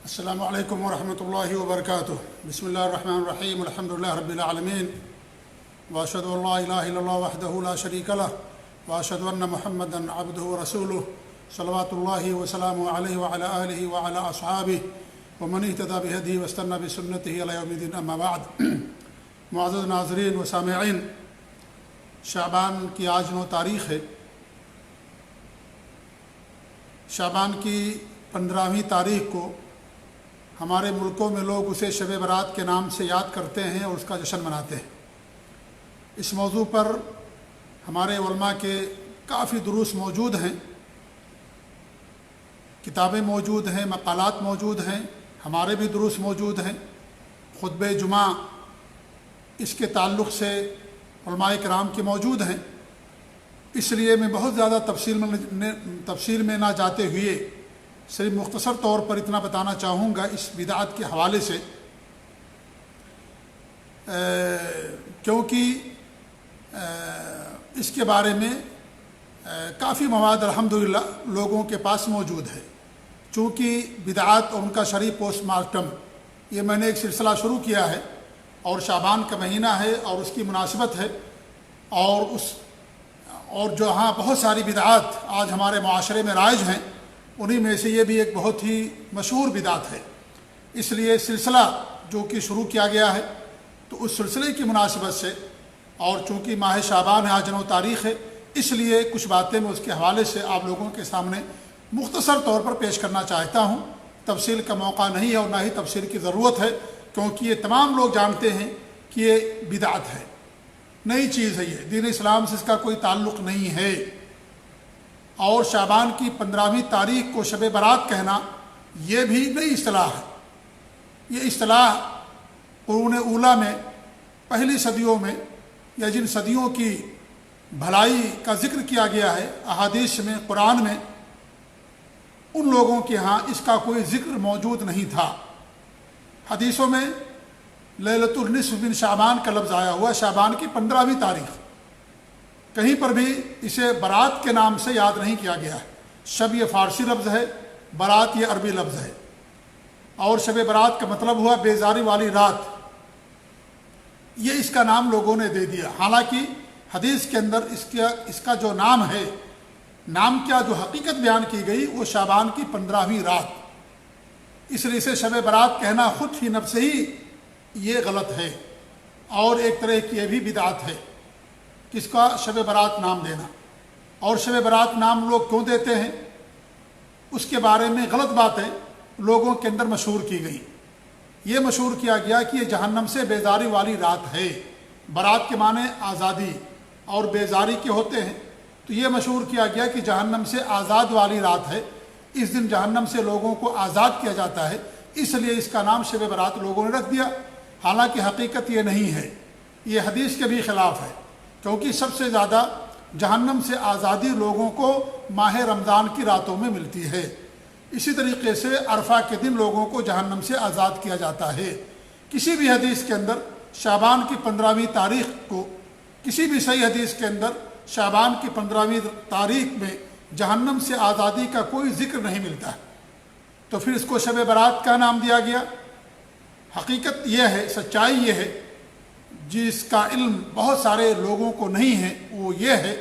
السلام علیکم ورحمۃ اللہ وبرکاتہ۔ بسم اللہ الرحمن الرحیم، الحمد للہ رب العالمین، واشہد ان لا الہ الا اللہ وحدہ لا شریک لہ، واشہد ان محمدا عبدہ ورسولہ، صلوات اللہ وسلامہ علیہ وعلی آلہ وعلی اصحابہ ومن اہتدی بہدیہ واستنى بسنتہ الی یوم الدین، اما بعد۔ معزز ناظرین و سامعین، شعبان کی آج 9 تاریخ ہے۔ شعبان کی 15ویں تاریخ کو ہمارے ملکوں میں لوگ اسے شب برات کے نام سے یاد کرتے ہیں اور اس کا جشن مناتے ہیں۔ اس موضوع پر ہمارے علماء کے کافی دروس موجود ہیں، کتابیں موجود ہیں، مقالات موجود ہیں، ہمارے بھی دروس موجود ہیں، خطبہ جمعہ اس کے تعلق سے علماء کرام کے موجود ہیں۔ اس لیے میں بہت زیادہ تفصیل میں نہ جاتے ہوئے صرف مختصر طور پر اتنا بتانا چاہوں گا اس بدعت کے حوالے سے، کیونکہ اس کے بارے میں کافی مواد الحمدللہ لوگوں کے پاس موجود ہے۔ چونکہ بدعات اور ان کا شرعی پوسٹ مارٹم، یہ میں نے ایک سلسلہ شروع کیا ہے، اور شعبان کا مہینہ ہے اور اس کی مناسبت ہے، اور جہاں بہت ساری بدعات آج ہمارے معاشرے میں رائج ہیں، انہی میں سے یہ بھی ایک بہت ہی مشہور بدعت ہے۔ اس لیے سلسلہ جو کہ شروع کیا گیا ہے، تو اس سلسلے کی مناسبت سے، اور چونکہ ماہ شعبان ہے، آج 9 تاریخ ہے، اس لیے کچھ باتیں میں اس کے حوالے سے آپ لوگوں کے سامنے مختصر طور پر پیش کرنا چاہتا ہوں۔ تفصیل کا موقع نہیں ہے اور نہ ہی تفصیل کی ضرورت ہے، کیونکہ یہ تمام لوگ جانتے ہیں کہ یہ بدعت ہے، نئی چیز ہے، یہ دین اسلام سے اس کا کوئی تعلق نہیں ہے۔ اور شعبان کی 15ویں تاریخ کو شب برات کہنا یہ بھی نئی اصطلاح ہے۔ یہ اصطلاح قرون اولیٰ میں، پہلی صدیوں میں، یا جن صدیوں کی بھلائی کا ذکر کیا گیا ہے احادیث میں، قرآن میں، ان لوگوں کے ہاں اس کا کوئی ذکر موجود نہیں تھا۔ حدیثوں میں لیلۃ النصف من شعبان کا لفظ آیا ہوا، شعبان کی 15ویں تاریخ، کہیں پر بھی اسے برات کے نام سے یاد نہیں کیا گیا ہے۔ شب یہ فارسی لفظ ہے، برات یہ عربی لفظ ہے، اور شب برات کا مطلب ہوا بیزاری والی رات۔ یہ اس کا نام لوگوں نے دے دیا، حالانکہ حدیث کے اندر اس کا جو نام ہے، نام کیا جو حقیقت بیان کی گئی، وہ شعبان کی 15ویں رات۔ اس لیے اسے شب برات کہنا خود ہی نفس ہی یہ غلط ہے، اور ایک طرح کی یہ بھی بدعت ہے کس کا شب برات نام دینا۔ اور شب برات نام لوگ کیوں دیتے ہیں، اس کے بارے میں غلط باتیں لوگوں کے اندر مشہور کی گئی۔ یہ مشہور کیا گیا کہ یہ جہنم سے بیزاری والی رات ہے۔ برات کے معنی آزادی اور بیزاری کے ہوتے ہیں، تو یہ مشہور کیا گیا کہ جہنم سے آزاد والی رات ہے، اس دن جہنم سے لوگوں کو آزاد کیا جاتا ہے، اس لیے اس کا نام شب برات لوگوں نے رکھ دیا۔ حالانکہ حقیقت یہ نہیں ہے، یہ حدیث کے بھی خلاف ہے، کیونکہ سب سے زیادہ جہنم سے آزادی لوگوں کو ماہ رمضان کی راتوں میں ملتی ہے۔ اسی طریقے سے عرفہ کے دن لوگوں کو جہنم سے آزاد کیا جاتا ہے۔ کسی بھی حدیث کے اندر شعبان کی 15ویں تاریخ کو، کسی بھی صحیح حدیث کے اندر شعبان کی 15ویں تاریخ میں جہنم سے آزادی کا کوئی ذکر نہیں ملتا ہے، تو پھر اس کو شب برات کا نام دیا گیا۔ حقیقت یہ ہے، سچائی یہ ہے، جس کا علم بہت سارے لوگوں کو نہیں ہے، وہ یہ ہے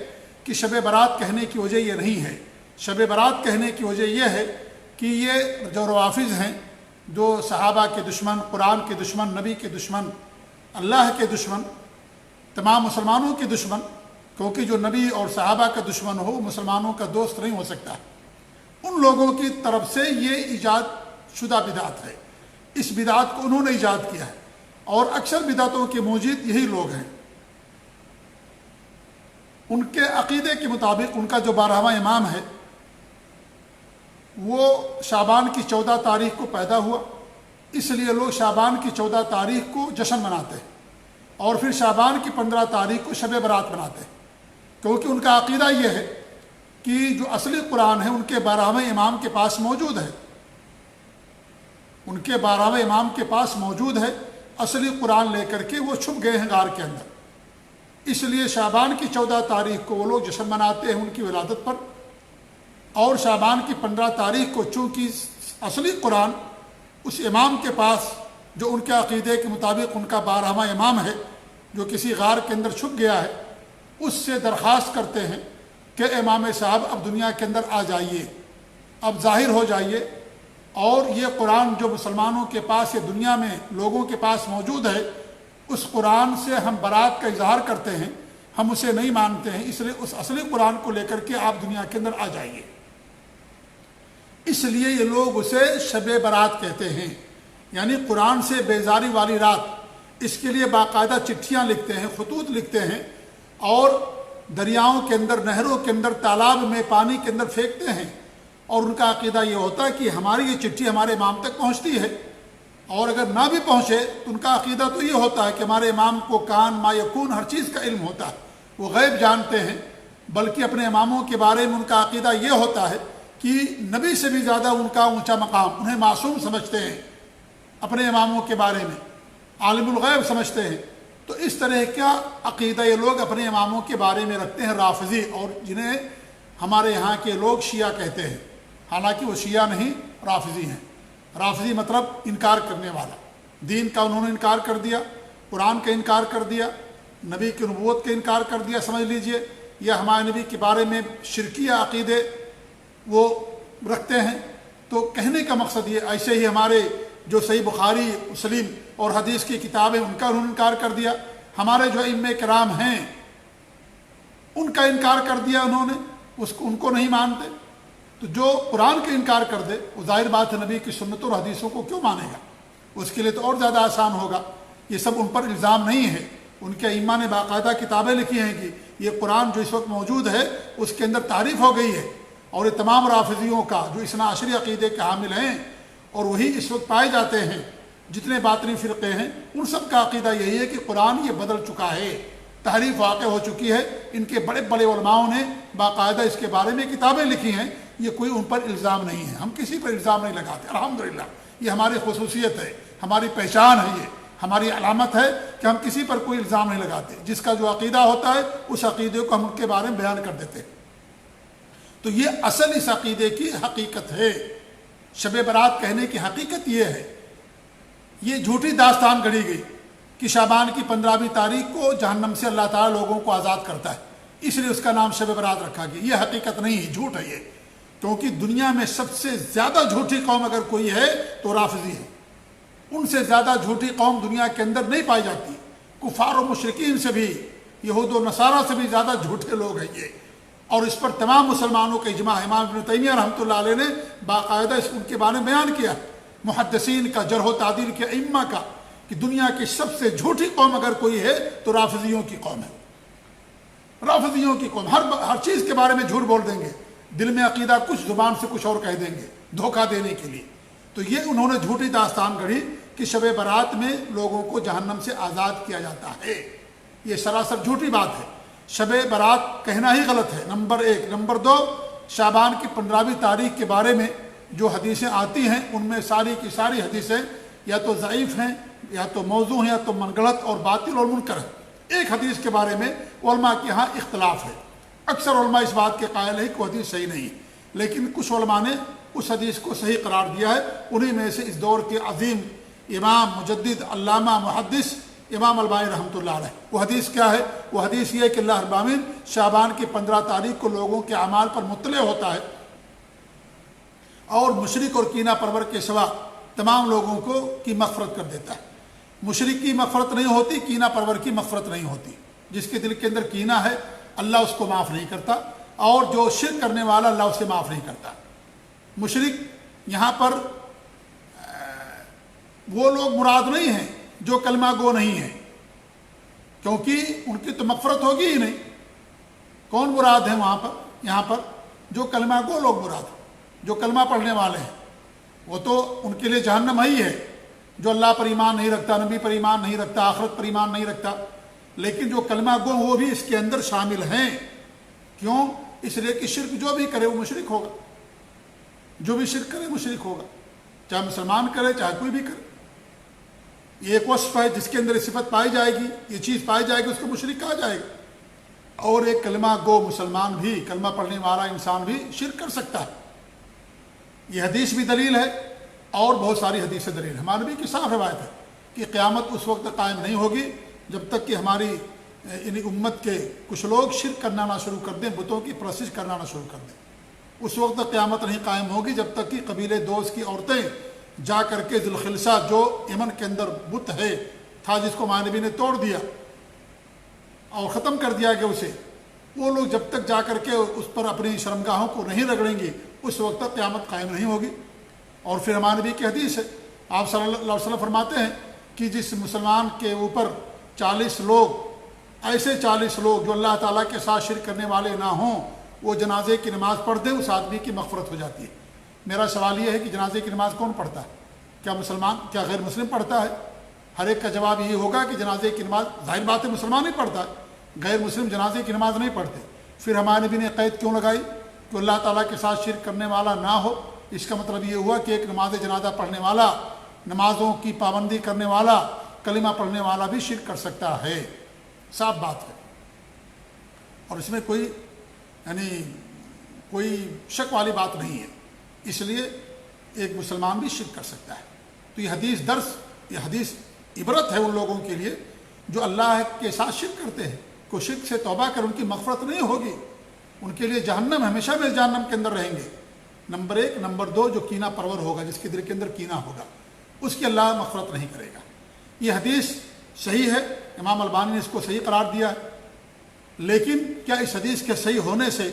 کہ شب برات کہنے کی وجہ یہ نہیں ہے۔ شب برات کہنے کی وجہ یہ ہے کہ یہ جو روافض ہیں، جو صحابہ کے دشمن، قرآن کے دشمن، نبی کے دشمن، اللہ کے دشمن، تمام مسلمانوں کے دشمن، کیونکہ جو نبی اور صحابہ کا دشمن ہو مسلمانوں کا دوست نہیں ہو سکتا، ان لوگوں کی طرف سے یہ ایجاد شدہ بدعت ہے۔ اس بدعت کو انہوں نے ایجاد کیا ہے، اور اکثر بدعتوں کے موجد یہی لوگ ہیں۔ ان کے عقیدے کے مطابق ان کا جو 12واں امام ہے، وہ شعبان کی 14 تاریخ کو پیدا ہوا، اس لیے لوگ شعبان کی 14 تاریخ کو جشن مناتے ہیں، اور پھر شعبان کی 15 تاریخ کو شب برات مناتے ہیں، کیونکہ ان کا عقیدہ یہ ہے کہ جو اصلی قرآن ہے ان کے 12ویں امام کے پاس موجود ہے، ان کے 12ویں امام کے پاس موجود ہے، اصلی قرآن لے کر کے وہ چھپ گئے ہیں غار کے اندر۔ اس لیے شعبان کی 14 تاریخ کو وہ لوگ جشن مناتے ہیں ان کی ولادت پر، اور شعبان کی 15 تاریخ کو چونکہ اصلی قرآن اس امام کے پاس جو ان کے عقیدے کے مطابق ان کا 12واں امام ہے، جو کسی غار کے اندر چھپ گیا ہے، اس سے درخواست کرتے ہیں کہ امام صاحب اب دنیا کے اندر آ جائیے، اب ظاہر ہو جائیے، اور یہ قرآن جو مسلمانوں کے پاس، یہ دنیا میں لوگوں کے پاس موجود ہے، اس قرآن سے ہم برات کا اظہار کرتے ہیں، ہم اسے نہیں مانتے ہیں، اس لیے اس اصلی قرآن کو لے کر کے آپ دنیا کے اندر آ جائیے۔ اس لیے یہ لوگ اسے شب برات کہتے ہیں، یعنی قرآن سے بیزاری والی رات۔ اس کے لیے باقاعدہ چٹھیاں لکھتے ہیں، خطوط لکھتے ہیں، اور دریاؤں کے اندر، نہروں کے اندر، تالاب میں، پانی کے اندر پھینکتے ہیں، اور ان کا عقیدہ یہ ہوتا ہے کہ ہماری یہ چٹھی ہمارے امام تک پہنچتی ہے، اور اگر نہ بھی پہنچے تو ان کا عقیدہ تو یہ ہوتا ہے کہ ہمارے امام کو کان ما یکون ہر چیز کا علم ہوتا ہے، وہ غیب جانتے ہیں۔ بلکہ اپنے اماموں کے بارے میں ان کا عقیدہ یہ ہوتا ہے کہ نبی سے بھی زیادہ ان کا اونچا مقام، انہیں معصوم سمجھتے ہیں، اپنے اماموں کے بارے میں عالم الغیب سمجھتے ہیں۔ تو اس طرح کا عقیدہ یہ لوگ اپنے اماموں کے بارے میں رکھتے ہیں، رافضی، اور جنہیں ہمارے یہاں کے لوگ شیعہ کہتے ہیں، حالانکہ وہ شیعہ نہیں، رافضی ہیں۔ رافضی مطلب انکار کرنے والا، دین کا انہوں نے انکار کر دیا، قرآن کا انکار کر دیا، نبی کی نبوت کا انکار کر دیا سمجھ لیجئے، یا ہمارے نبی کے بارے میں شرکیہ عقیدے وہ رکھتے ہیں۔ تو کہنے کا مقصد یہ، ایسے ہی ہمارے جو صحیح بخاری، مسلم اور حدیث کی کتابیں، ان کا انہوں نے انکار کر دیا۔ ہمارے جو ائمہ کرام ہیں ان کا انکار کر دیا انہوں نے، ان کو نہیں مانتے۔ تو جو قرآن کا انکار کر دے وہ ظاہر بات ہے نبی کی سنتوں اور حدیثوں کو کیوں مانے گا؟ اس کے لیے تو اور زیادہ آسان ہوگا۔ یہ سب ان پر الزام نہیں ہے، ان کے ائمہ نے باقاعدہ کتابیں لکھی ہیں کہ یہ قرآن جو اس وقت موجود ہے اس کے اندر تعریف ہو گئی ہے، اور یہ تمام رافضیوں کا جو اثنا عشری عقیدے کے حامل ہیں اور وہی اس وقت پائے جاتے ہیں، جتنے باطنی فرقے ہیں، ان سب کا عقیدہ یہی ہے کہ قرآن یہ بدل چکا ہے، تحریف واقع ہو چکی ہے۔ ان کے بڑے بڑے علماؤں نے باقاعدہ اس کے بارے میں کتابیں لکھی ہیں، یہ کوئی ان پر الزام نہیں ہے، ہم کسی پر الزام نہیں لگاتے الحمدللہ۔ یہ ہماری خصوصیت ہے، ہماری پہچان ہے، یہ ہماری علامت ہے کہ ہم کسی پر کوئی الزام نہیں لگاتے، جس کا جو عقیدہ ہوتا ہے اس عقیدے کو ہم ان کے بارے میں بیان کر دیتے ہیں۔ تو یہ اصل اس عقیدے کی حقیقت ہے۔ شب برات کہنے کی حقیقت یہ ہے، یہ جھوٹی داستان گڑھی گئی کہ شعبان کی 15ویں تاریخ کو جہنم سے اللہ تعالیٰ لوگوں کو آزاد کرتا ہے، اس لیے اس کا نام شب برات رکھا گیا۔ یہ حقیقت نہیں ہے، جھوٹ ہے یہ، کیونکہ دنیا میں سب سے زیادہ جھوٹی قوم اگر کوئی ہے تو رافضی ہے۔ ان سے زیادہ جھوٹی قوم دنیا کے اندر نہیں پائی جاتی، کفار و مشرکین سے بھی، یہود و نصارہ سے بھی زیادہ جھوٹے لوگ ہیں یہ، اور اس پر تمام مسلمانوں کا اجماع۔ امام ابن تیمیہ رحمۃ اللہ علیہ نے باقاعدہ ان کے بارے میں بیان کیا، محدثین کا، جرح و تعدیل کے ائمہ کا، کہ دنیا کی سب سے جھوٹی قوم اگر کوئی ہے تو رافضیوں کی قوم ہے۔ رافضیوں کی قوم ہر چیز کے بارے میں جھوٹ بول دیں گے، دل میں عقیدہ کچھ، زبان سے کچھ اور کہہ دیں گے دھوکہ دینے کے لیے۔ تو یہ انہوں نے جھوٹی داستان گڑھی کہ شب برات میں لوگوں کو جہنم سے آزاد کیا جاتا ہے، یہ سراسر جھوٹی بات ہے۔ شب برات کہنا ہی غلط ہے، نمبر 1۔ نمبر 2، شعبان کی 15ویں تاریخ کے بارے میں جو حدیثیں آتی ہیں ان میں ساری کی ساری حدیثیں یا تو ضعیف ہیں، یا تو موضوع ہیں، یا تو منگڑت اور باطل اور منکر ہیں۔ ایک حدیث کے بارے میں علماء کے ہاں اختلاف ہے، اکثر علماء اس بات کے قائل ہیں کہ وہ حدیث صحیح نہیں، لیکن کچھ علماء نے اس حدیث کو صحیح قرار دیا ہے۔ انہی میں سے اس دور کے عظیم امام، مجدد، علامہ، محدث امام البانی رحمۃ اللہ علیہ۔ وہ حدیث کیا ہے؟ وہ حدیث یہ ہے کہ اللہ رب العالمین شعبان کی 15 تاریخ کو لوگوں کے اعمال پر مطلع ہوتا ہے، اور مشرک اور کینہ پرور کے سوا تمام لوگوں کو کی مغفرت کر دیتا ہے۔ مشرک کی مغفرت نہیں ہوتی، کینہ پرور کی مغفرت نہیں ہوتی۔ جس کے دل کے اندر کینہ ہے اللہ اس کو معاف نہیں کرتا، اور جو شرک کرنے والا اللہ اسے معاف نہیں کرتا۔ مشرک یہاں پر وہ لوگ مراد نہیں ہیں جو کلمہ گو نہیں ہیں، کیونکہ ان کی تو مغفرت ہوگی ہی نہیں۔ کون مراد ہے وہاں پر؟ یہاں پر جو کلمہ گو لوگ مراد ہیں، جو کلمہ پڑھنے والے ہیں، وہ تو ان کے لیے جہنم ہی ہے۔ جو اللہ پر ایمان نہیں رکھتا، نبی پر ایمان نہیں رکھتا، آخرت پر ایمان نہیں رکھتا، لیکن جو کلمہ گو وہ بھی اس کے اندر شامل ہیں۔ کیوں؟ اس لیے کہ شرک جو بھی کرے وہ مشرک ہوگا، جو بھی شرک کرے مشرک ہوگا، چاہے مسلمان کرے چاہے کوئی بھی کرے۔ یہ ایک وصف ہے جس کے اندر یہ صفت پائی جائے گی، یہ چیز پائی جائے گی، اس کو مشرک کہا جائے گا۔ اور ایک کلمہ گو مسلمان بھی، کلمہ پڑھنے والا انسان بھی شرک کر سکتا ہے۔ یہ حدیث بھی دلیل ہے اور بہت ساری حدیث دلیل. ہمارے نبی کی صاف روایت ہے کہ قیامت اس وقت قائم نہیں ہوگی جب تک کہ ہماری یعنی امت کے کچھ لوگ شرک کرنا نہ شروع کر دیں، بتوں کی پرستش کرنا نہ شروع کر دیں. اس وقت تک قیامت نہیں قائم ہوگی جب تک کہ قبیلے دوست کی عورتیں جا کر کے ذوالخلصہ جو یمن کے اندر بت ہے تھا، جس کو ہمارے نبی نے توڑ دیا اور ختم کر دیا گیا اسے، وہ لوگ جب تک جا کر کے اس پر اپنی شرمگاہوں کو نہیں رگڑیں گے اس وقت تک قیامت قائم نہیں ہوگی. اور پھر ہمارے نبی کی حدیث ہے، آپ صلی اللہ علیہ وسلم فرماتے ہیں کہ جس مسلمان کے اوپر 40 لوگ، ایسے 40 لوگ جو اللہ تعالیٰ کے ساتھ شرک کرنے والے نہ ہوں، وہ جنازے کی نماز پڑھ دیں، اس آدمی کی مغفرت ہو جاتی ہے. میرا سوال یہ ہے کہ جنازے کی نماز کون پڑھتا ہے؟ کیا مسلمان، کیا غیر مسلم پڑھتا ہے؟ ہر ایک کا جواب یہی ہوگا کہ جنازے کی نماز ظاہر بات ہے مسلمان ہی پڑھتا ہے، غیر مسلم جنازے کی نماز نہیں پڑھتے. پھر ہمارے نبی نے قید کیوں لگائی کہ اللہ تعالیٰ کے ساتھ شرک کرنے والا نہ ہو؟ اس کا مطلب یہ ہوا کہ ایک نماز جنازہ پڑھنے والا، نمازوں کی پابندی کرنے والا، کلمہ پڑھنے والا بھی شرک کر سکتا ہے. صاف بات ہے، اور اس میں کوئی کوئی شک والی بات نہیں ہے. اس لیے ایک مسلمان بھی شرک کر سکتا ہے. تو یہ حدیث درس، یہ حدیث عبرت ہے ان لوگوں کے لیے جو اللہ کے ساتھ شرک کرتے ہیں. کو شرک سے توبہ کر ان کی مغفرت نہیں ہوگی، ان کے لیے جہنم، ہمیشہ میں جہنم کے اندر رہیں گے. نمبر 1. نمبر 2، جو کینہ پرور ہوگا، جس کے دل کے اندر کینہ ہوگا، اس کی اللہ مغفرت نہیں کرے گا. یہ حدیث صحیح ہے، امام البانی نے اس کو صحیح قرار دیا ہے. لیکن کیا اس حدیث کے صحیح ہونے سے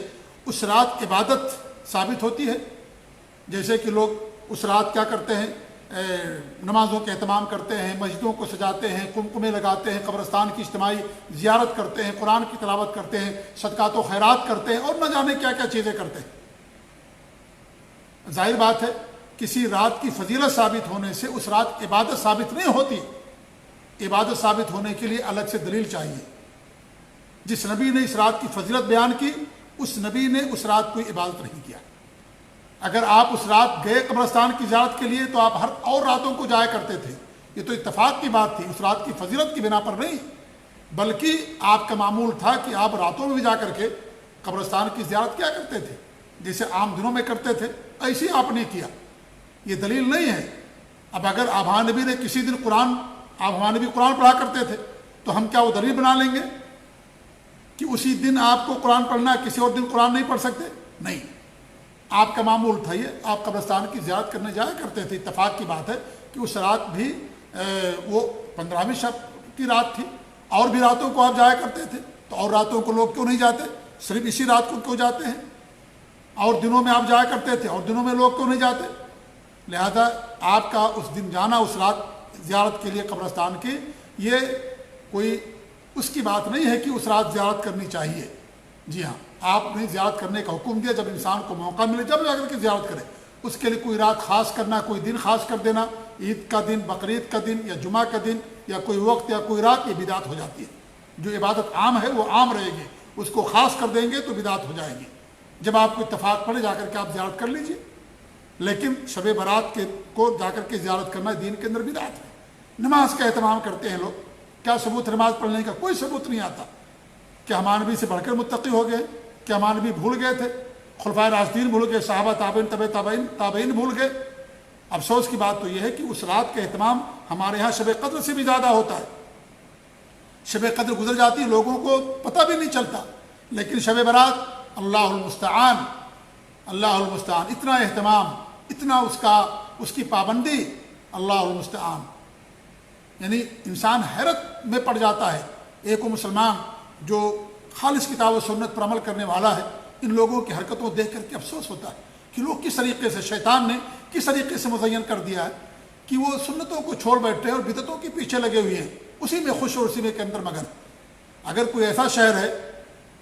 اس رات عبادت ثابت ہوتی ہے؟ جیسے کہ لوگ اس رات کیا کرتے ہیں، نمازوں کے اہتمام کرتے ہیں، مسجدوں کو سجاتے ہیں، قمقمے لگاتے ہیں، قبرستان کی اجتماعی زیارت کرتے ہیں، قرآن کی تلاوت کرتے ہیں، صدقات و خیرات کرتے ہیں، اور نہ جانے کیا کیا چیزیں کرتے ہیں. ظاہر بات ہے کسی رات کی فضیلت ثابت ہونے سے اس رات عبادت ثابت نہیں ہوتی. عبادت ثابت ہونے کے لیے الگ سے دلیل چاہیے. جس نبی نے اس رات کی فضیلت بیان کی، اس نبی نے اس رات کوئی عبادت نہیں کیا. اگر آپ اس رات گئے قبرستان کی زیارت کے لیے تو آپ ہر اور راتوں کو جایا کرتے تھے. یہ تو اتفاق کی بات تھی، اس رات کی فضیلت کی بنا پر نہیں، بلکہ آپ کا معمول تھا کہ آپ راتوں میں بھی جا کر کے قبرستان کی زیارت کیا کرتے تھے، جیسے عام دنوں میں کرتے تھے، ایسے آپ نے کیا. یہ دلیل نہیں ہے. اب اگر ہمارے نبی نے کسی دن قرآن، آپ ہمارے نبی قرآن پڑھا کرتے تھے، تو ہم کیا وہ دلیل بنا لیں گے کہ اسی دن آپ کو قرآن پڑھنا ہے، کسی اور دن قرآن نہیں پڑھ سکتے؟ نہیں. آپ کا معمول تھا یہ، آپ قبرستان کی زیارت کرنے جایا کرتے تھے. اتفاق کی بات ہے کہ اس رات بھی وہ 15ویں شب کی رات تھی، اور بھی راتوں کو آپ جایا کرتے تھے. تو اور راتوں کو لوگ کیوں نہیں جاتے؟ صرف اسی رات کو کیوں جاتے ہیں؟ اور دنوں میں آپ جایا کرتے تھے، اور دنوں میں لوگ کیوں نہیں جاتے؟ لہذا آپ کا اس دن جانا، اس رات زیارت کے لیے قبرستان کی، یہ کوئی اس کی بات نہیں ہے کہ اس رات زیارت کرنی چاہیے. جی ہاں، آپ نے زیارت کرنے کا حکم دیا، جب انسان کو موقع ملے جب جا کر کے زیارت کرے. اس کے لیے کوئی رات خاص کرنا، کوئی دن خاص کر دینا، عید کا دن، بقرعید کا دن، یا جمعہ کا دن، یا کوئی وقت یا کوئی رات، یہ بدعت ہو جاتی ہے. جو عبادت عام ہے وہ عام رہے گی، اس کو خاص کر دیں گے تو بدعت ہو جائے گی. جب آپ کو اتفاق پڑے جا کر کے آپ زیارت کر لیجئے، لیکن شب برات کو جا کر کے زیارت کرنا دین کے اندر بدعت ہے. نماز کا اہتمام کرتے ہیں لوگ، کیا ثبوت نماز پڑھنے کا؟ کوئی ثبوت نہیں آتا. کیا ہمارے نبی سے بڑھ کر متقی ہو گئے؟ کیا ہمارے نبی بھول گئے تھے؟ خلفائے راشدین بھول گئے؟ صحابہ، تابعین، تابعین بھول گئے؟ افسوس کی بات تو یہ ہے کہ اس رات کا اہتمام ہمارے ہاں شب قدر سے بھی زیادہ ہوتا ہے. شب قدر گزر جاتی ہے، لوگوں کو پتہ بھی نہیں چلتا، لیکن شب برات اللہ المستعان، اللہ المستعان، اتنا اہتمام، اتنا اس کی پابندی، اللہ المستعان. یعنی انسان حیرت میں پڑ جاتا ہے. ایک وہ مسلمان جو خالص کتاب و سنت پر عمل کرنے والا ہے، ان لوگوں کی حرکتوں دیکھ کر کے افسوس ہوتا ہے کہ لوگ کس طریقے سے، شیطان نے کس طریقے سے مزین کر دیا ہے کہ وہ سنتوں کو چھوڑ بیٹھے ہیں اور بدعتوں کے پیچھے لگے ہوئے ہیں، اسی میں خوش اور اسی میں کے اندر مگن. اگر کوئی ایسا شہر ہے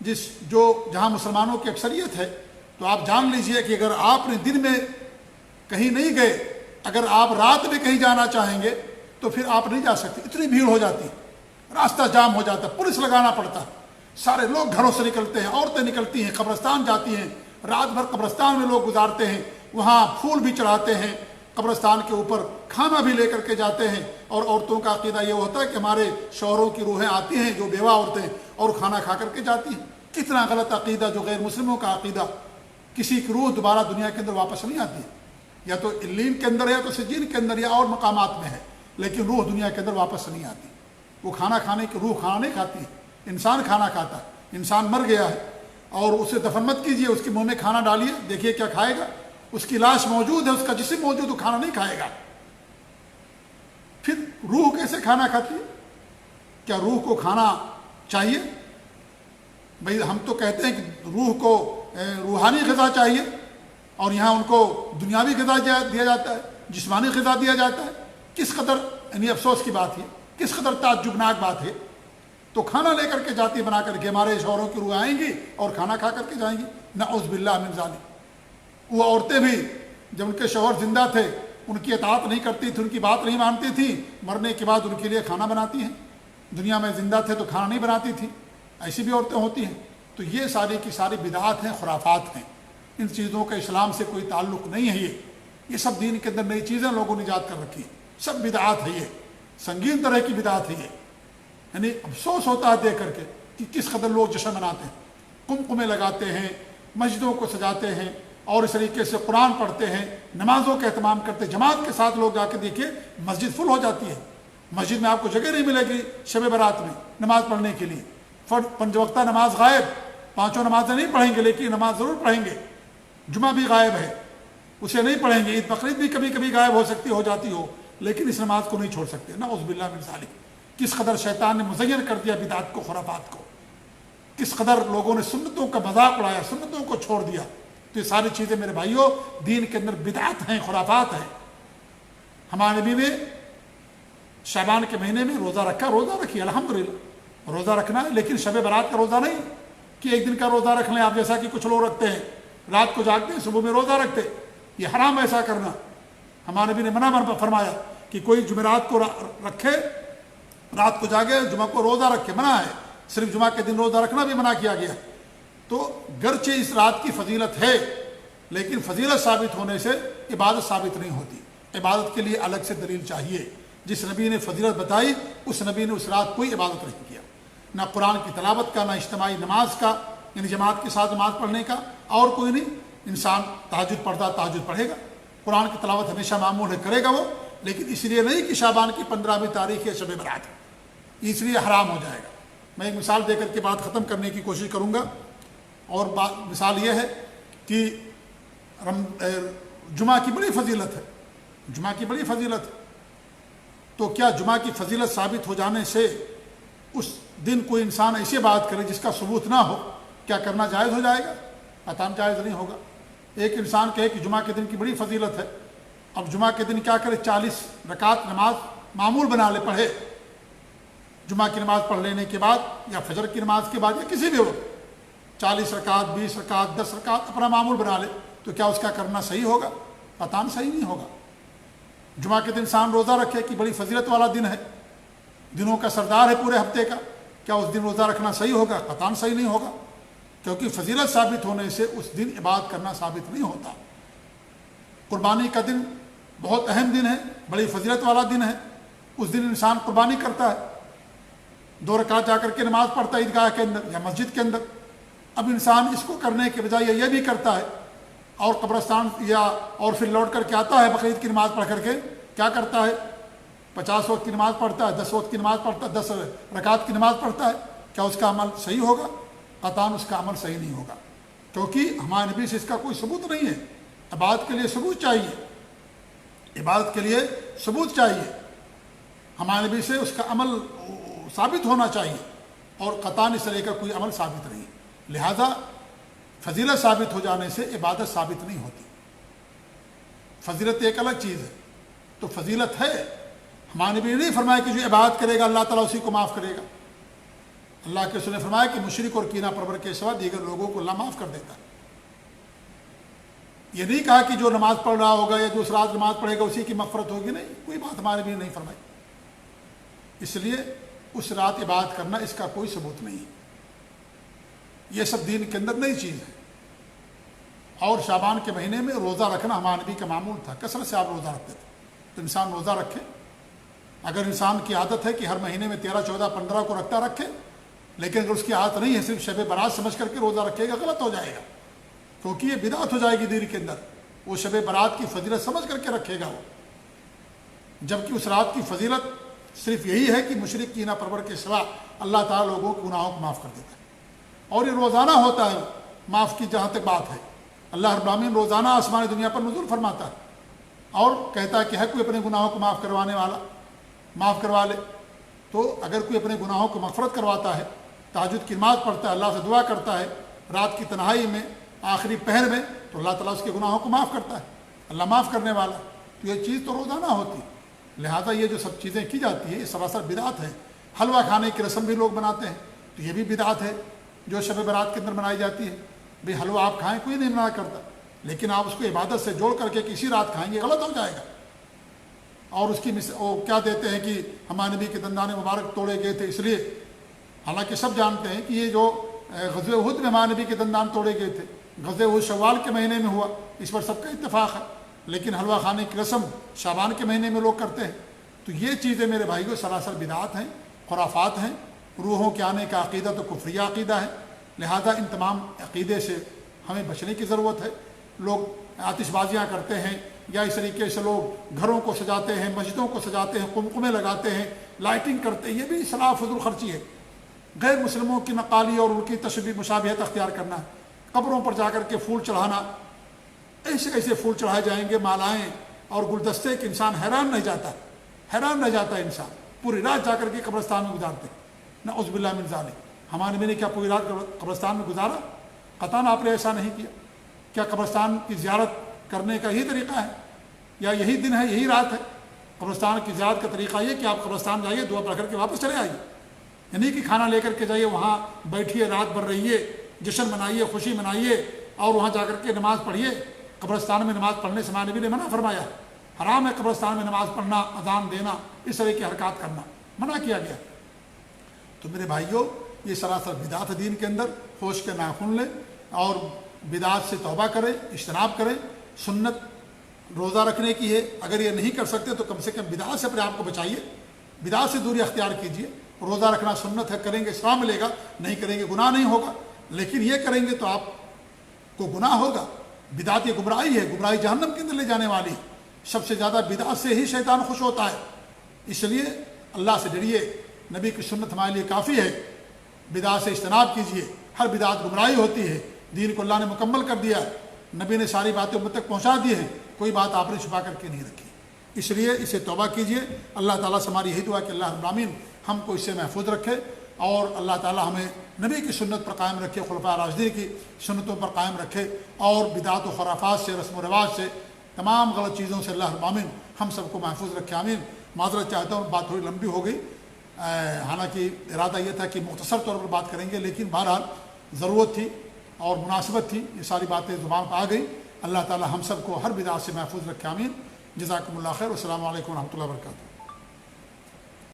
جہاں مسلمانوں کی اکثریت ہے، تو آپ جان لیجئے کہ اگر آپ نے دن میں کہیں نہیں گئے، اگر آپ رات میں کہیں جانا چاہیں گے تو پھر آپ نہیں جا سکتے. اتنی بھیڑ ہو جاتی ہے، راستہ جام ہو جاتا ہے، پولیس لگانا پڑتا ہے. سارے لوگ گھروں سے نکلتے ہیں، عورتیں نکلتی ہیں، قبرستان جاتی ہیں، رات بھر قبرستان میں لوگ گزارتے ہیں، وہاں پھول بھی چڑھاتے ہیں، قبرستان کے اوپر کھانا بھی لے کر کے جاتے ہیں. اور عورتوں کا عقیدہ یہ ہوتا ہے کہ ہمارے شوہروں کی روحیں آتی ہیں جو بیوہ عورتیں، اور کھانا کھا کر کے جاتی ہیں. کتنا غلط عقیدہ، جو غیر مسلموں کا عقیدہ. کسی کی روح دوبارہ دنیا کے اندر واپس نہیں آتی. یا تو علین کے اندر ہے یا تو سجین کے اندر یا اور مقامات میں ہے، لیکن روح دنیا کے اندر واپس نہیں آتی۔ وہ کھانا کھانے کی روح کھانا نہیں کھاتی ہے، انسان کھانا کھاتا ہے۔ انسان مر گیا ہے اور اسے دفن مت کیجیے، اس کے منہ میں کھانا ڈالیے، دیکھیے کیا کھائے گا۔ اس کی لاش موجود ہے، اس کا جسم موجود، وہ کھانا نہیں کھائے گا۔ پھر روح کیسے کھانا کھاتی ہے؟ کیا روح کو کھانا چاہیے؟ بھئی ہم تو کہتے ہیں کہ روح کو روحانی غذا چاہیے، اور یہاں ان کو دنیاوی غذا دیا جاتا ہے، جسمانی غذا دیا جاتا ہے۔ کس قدر یعنی افسوس کی بات ہے، کس قدر تعجبناک بات ہے۔ تو کھانا لے کر کے جاتی بنا کر کے، ہمارے شوہروں کی روح آئیں گی اور کھانا کھا کر کے جائیں گی، نعوذ باللہ من ذالک۔ وہ عورتیں بھی جب ان کے شوہر زندہ تھے ان کی اطاعت نہیں کرتی تھی، ان کی بات نہیں مانتی تھی، مرنے کے بعد ان کے لیے کھانا بناتی ہیں۔ دنیا میں زندہ تھے تو کھانا نہیں بناتی تھی، ایسی بھی عورتیں ہوتی ہیں۔ تو یہ ساری کی ساری بدعات ہیں، خرافات ہیں، ان چیزوں کا اسلام سے کوئی تعلق نہیں ہے۔ یہ سب دین کے اندر نئی چیزیں لوگوں نے ایجاد کر رکھی ہیں، سب بدعات ہے، یہ سنگین طرح کی بدعات ہے۔ یہ یعنی افسوس ہوتا ہے دیکھ کر کے کہ کس قدر لوگ جشن مناتے ہیں، قمقمے لگاتے ہیں، مسجدوں کو سجاتے ہیں، اور اس طریقے سے قرآن پڑھتے ہیں، نمازوں کا اہتمام کرتے ہیں۔ جماعت کے ساتھ لوگ جا کے دیکھیے مسجد فل ہو جاتی ہے، مسجد میں آپ کو جگہ نہیں ملے گی شب برات میں نماز پڑھنے کے لیے۔ پنج وقتہ نماز غائب، پانچوں نمازیں نہیں پڑھیں گے، لیکن نماز ضرور پڑھیں گے۔ جمعہ بھی غائب ہے، اسے نہیں پڑھیں گے۔ عید بقرعید بھی کبھی کبھی غائب ہو سکتی ہو جاتی ہو، لیکن اس نماز کو نہیں چھوڑ سکتے۔ نعوذ باللہ من ذالک۔ کس قدر شیطان نے مزین کر دیا بدعات کو، خرافات کو، کس قدر لوگوں نے سنتوں کا مذاق اڑایا، سنتوں کو چھوڑ دیا۔ تو یہ ساری چیزیں میرے بھائیوں دین کے اندر بدعات ہیں، خرافات ہیں۔ ہمارے نبی نے شعبان کے مہینے میں روزہ رکھا، روزہ رکھیے الحمدللہ، روزہ رکھنا ہے، لیکن شب برات کا روزہ نہیں کہ ایک دن کا روزہ رکھ لیں آپ، جیسا کہ کچھ لوگ رکھتے ہیں، رات کو جاگتے ہیں صبح میں روزہ رکھتے۔ یہ حرام ایسا کرنا۔ ہمارے نبی نے منع فرمایا کہ کوئی جمعرات کو رکھے، رات کو جاگے، جمعہ کو روزہ رکھے، منع ہے۔ صرف جمعہ کے دن روزہ رکھنا بھی منع کیا گیا۔ تو گرچہ اس رات کی فضیلت ہے، لیکن فضیلت ثابت ہونے سے عبادت ثابت نہیں ہوتی۔ عبادت کے لیے الگ سے دلیل چاہیے۔ جس نبی نے فضیلت بتائی اس نبی نے اس رات کوئی عبادت نہیں کیا، نہ قرآن کی تلاوت کا، نہ اجتماعی نماز کا، یعنی جماعت کے ساتھ نماز پڑھنے کا، اور کوئی نہیں۔ انسان تہجد پڑھتا تہجد پڑھے گا، قرآن کی تلاوت ہمیشہ معمول ہے، کرے گا وہ، لیکن اس لیے نہیں کہ شعبان کی 15ویں تاریخ ہے شب برات ہے، اس لیے حرام ہو جائے گا۔ میں ایک مثال دے کر کے بات ختم کرنے کی کوشش کروں گا، اور مثال یہ ہے کہ جمعہ کی بڑی فضیلت ہے، جمعہ کی بڑی فضیلت ہے۔ تو کیا جمعہ کی فضیلت ثابت ہو جانے سے اس دن کوئی انسان ایسی بات کرے جس کا ثبوت نہ ہو، کیا کرنا جائز ہو جائے گا؟ قطعاً جائز نہیں ہوگا۔ ایک انسان کہے کہ جمعہ کے دن کی بڑی فضیلت ہے، اب جمعہ کے دن کیا کرے، 40 رکعت نماز معمول بنا لے، پڑھے، جمعہ کی نماز پڑھ لینے کے بعد یا فجر کی نماز کے بعد یا کسی بھی وقت 40 رکعت، 20 رکعت، 10 رکعت اپنا معمول بنا لے، تو کیا اس کا کرنا صحیح ہوگا؟ قطعاً صحیح نہیں ہوگا۔ جمعہ کے دن انسان روزہ رکھے کہ بڑی فضیلت والا دن ہے، دنوں کا سردار ہے پورے ہفتے کا، کیا اس دن روزہ رکھنا صحیح ہوگا؟ قطعاً صحیح نہیں ہوگا، کیونکہ فضیلت ثابت ہونے سے اس دن عبادت کرنا ثابت نہیں ہوتا۔ قربانی کا دن بہت اہم دن ہے، بڑی فضیلت والا دن ہے، اس دن انسان قربانی کرتا ہے، 2 رکعت جا کر کے نماز پڑھتا ہے عیدگاہ کے اندر یا مسجد کے اندر۔ اب انسان اس کو کرنے کے بجائے یہ بھی کرتا ہے اور قبرستان یا اور پھر لوٹ کر کے آتا ہے بقرعید کی نماز پڑھ کر کے، کیا کرتا ہے؟ 50 وقت کی نماز پڑھتا ہے، 10 وقت کی نماز پڑھتا ہے، 10 رکعت کی نماز پڑھتا ہے، کیا اس کا عمل صحیح ہوگا؟ قطعاً اس کا عمل صحیح نہیں ہوگا، کیونکہ ہمارے نبی سے اس کا کوئی ثبوت نہیں ہے۔ عبادت کے لیے ثبوت چاہیے، عبادت کے لیے ثبوت چاہیے، ہمارے نبی سے اس کا عمل ثابت ہونا چاہیے، اور قطعاً اس طرح کا کوئی عمل ثابت نہیں۔ لہذا فضیلت ثابت ہو جانے سے عبادت ثابت نہیں ہوتی۔ فضیلت ایک الگ چیز ہے، تو فضیلت ہے، ہمارے نبی نے نہیں فرمایا کہ جو عبادت کرے گا اللہ تعالیٰ اسی کو معاف کرے گا۔ اللہ کے رسول نے فرمایا کہ مشرک اور کینہ پرور کے سوا دیگر لوگوں کو اللہ معاف کر دیتا ہے۔ یہ نہیں کہا کہ جو نماز پڑھ رہا ہوگا یا جو اس رات نماز پڑھے گا اسی کی مغفرت ہوگی، نہیں، کوئی بات ہمارے نبی نے نہیں فرمائی۔ اس لیے اس رات عبادت کرنا اس کا کوئی ثبوت نہیں ہے۔ یہ سب دین کے اندر نئی چیز ہے۔ اور شعبان کے مہینے میں روزہ رکھنا ہمارے نبی کا معمول تھا، کثرت سے آپ روزہ رکھتے تھے، تو انسان روزہ رکھے۔ اگر انسان کی عادت ہے کہ ہر مہینے میں 13، 14، 15 کو رکھے، لیکن اگر اس کی عادت نہیں ہے صرف شب برات سمجھ کر کے روزہ رکھے گا، غلط ہو جائے گا، کیونکہ یہ بدعت ہو جائے گی دین کے اندر۔ وہ شب برات کی فضیلت سمجھ کر کے رکھے گا وہ، جبکہ اس رات کی فضیلت صرف یہی ہے کہ مشرک کینہ پرور کے سوا اللہ تعالیٰ لوگوں کے گناہوں کو معاف کر دیتا ہے، اور یہ روزانہ ہوتا ہے معاف کی جہاں تک بات ہے۔ اللہ رب العالمین روزانہ آسمانی دنیا پر نزول فرماتا ہے اور کہتا ہے کہ ہے کوئی اپنے گناہوں کو معاف کروانے والا، معاف کروا لے۔ تو اگر کوئی اپنے گناہوں کو مغفرت کرواتا ہے، تہجد کی نماز پڑھتا ہے، اللہ سے دعا کرتا ہے رات کی تنہائی میں، آخری پہر میں، تو اللہ تعالیٰ اس کے گناہوں کو معاف کرتا ہے، اللہ معاف کرنے والا۔ تو یہ چیز تو روزانہ ہوتی ہے، لہٰذا یہ جو سب چیزیں کی جاتی ہیں یہ سراسر بدعت ہے۔ حلوہ کھانے کی رسم بھی لوگ بناتے ہیں تو یہ بھی بدعت ہے جو شب برات کے اندر منائی جاتی ہے۔ بھئی حلوہ آپ کھائیں، کوئی نہیں منع کرتا، لیکن آپ اس کو عبادت سے جوڑ کر کے کسی رات کھائیں گے غلط ہو جائے گا۔ اور اس کی وہ کیا دیتے ہیں کہ ہمارے نبی کے دندان مبارک توڑے گئے تھے اس لیے، حالانکہ سب جانتے ہیں کہ یہ جو غزوہ احد میں ہمارے نبی کے دندان توڑے گئے تھے، غزوہ احد شوال کے مہینے میں ہوا، اس پر سب کا اتفاق ہے، لیکن حلوہ کھانے کی رسم شعبان کے مہینے میں لوگ کرتے ہیں۔ تو یہ چیزیں میرے بھائیوں سراسر بدعات ہیں، خرافات ہیں، روحوں کے آنے کا عقیدہ تو کفریہ عقیدہ ہے، لہذا ان تمام عقیدے سے ہمیں بچنے کی ضرورت ہے۔ لوگ آتش بازیاں کرتے ہیں یا اس طریقے سے لوگ گھروں کو سجاتے ہیں، مسجدوں کو سجاتے ہیں، قمقمے لگاتے ہیں، لائٹنگ کرتے ہیں، یہ بھی اصلاح فضول خرچی ہے۔ غیر مسلموں کی نقالی اور ان کی تشبیہ مشابہت اختیار کرنا، قبروں پر جا کر کے پھول چڑھانا، ایسے ایسے پھول چڑھائے جائیں گے، مالائیں اور گلدستے کہ انسان حیران رہ جاتا ہے، حیران رہ جاتا ہے انسان، پوری رات جا کر کے قبرستان میں گزارتے ہیں۔ نعوذ باللہ من ذالک، ہمارے نبی نے کیا پوری رات قبرستان میں گزارا؟ قطعاً آپ نے ایسا نہیں کیا۔ کیا قبرستان کی زیارت کرنے کا یہی طریقہ ہے یا یہی دن ہے، یہی رات ہے؟ قبرستان کی زیارت کا طریقہ یہ کہ آپ قبرستان جائیے، دعا پڑھ کر کے واپس چلے آئیے، یعنی کہ کھانا لے کر کے جائیے، وہاں بیٹھیے، رات بھر رہیے، جشن منائیے، خوشی منائیے اور وہاں جا کر کے نماز پڑھیے۔ قبرستان میں نماز پڑھنے سے ہمارے نبی نے منع فرمایا، حرام ہے قبرستان میں نماز پڑھنا، اذان دینا، اس طرح کی حرکات کرنا منع کیا گیا۔ تو میرے بھائیوں یہ سراسر بدعت ہے دین کے اندر، ہوش کے ناخن لیں اور بدعت سے توبہ کریں، اجتناب کریں۔ سنت روزہ رکھنے کی ہے، اگر یہ نہیں کر سکتے تو کم سے کم بدعت سے اپنے آپ کو بچائیے، بدعت سے دوری اختیار کیجیے۔ روزہ رکھنا سنت ہے، کریں گے ثواب ملے گا، نہیں کریں گے گناہ نہیں ہوگا، لیکن یہ کریں گے تو آپ کو گناہ ہوگا۔ بدعت یہ گمراہی ہے، گمراہی جہنم کے اندر لے جانے والی ہے۔ سب سے زیادہ بدعت سے ہی شیطان خوش ہوتا ہے، اس لیے اللہ سے ڈریے، نبی کی سنت ہمارے لیے کافی ہے، بدعت سے اجتناب کیجیے۔ ہر بدعت گمراہی ہوتی ہے، دین کو اللہ نے مکمل کر دیا، نبی نے ساری باتیں امت تک پہنچا دی ہیں، کوئی بات آپ نے چھپا کر کے نہیں رکھی، اس لیے اسے توبہ کیجیے۔ اللہ تعالیٰ سے ہماری یہی دعا کہ اللہ رب العالمین ہم کو اس سے محفوظ رکھے اور اللہ تعالیٰ ہمیں نبی کی سنت پر قائم رکھے، خلفاء راشدین کی سنتوں پر قائم رکھے، اور بدعت و خرافات سے، رسم و رواج سے، تمام غلط چیزوں سے اللہ رب العالمین ہم سب کو محفوظ رکھے، آمین۔ معذرت چاہتا ہوں، بات تھوڑی لمبی ہو گئی، حالانکہ ارادہ یہ تھا کہ مختصر طور پر بات کریں گے، لیکن بہرحال ضرورت تھی اور مناسبت تھی، یہ ساری باتیں زبان پر آ گئی۔ اللہ تعالی ہم سب کو ہر بدعت سے محفوظ رکھے، آمین۔ جزاکم اللہ خیر، السلام علیکم ورحمۃ اللہ وبرکاتہ۔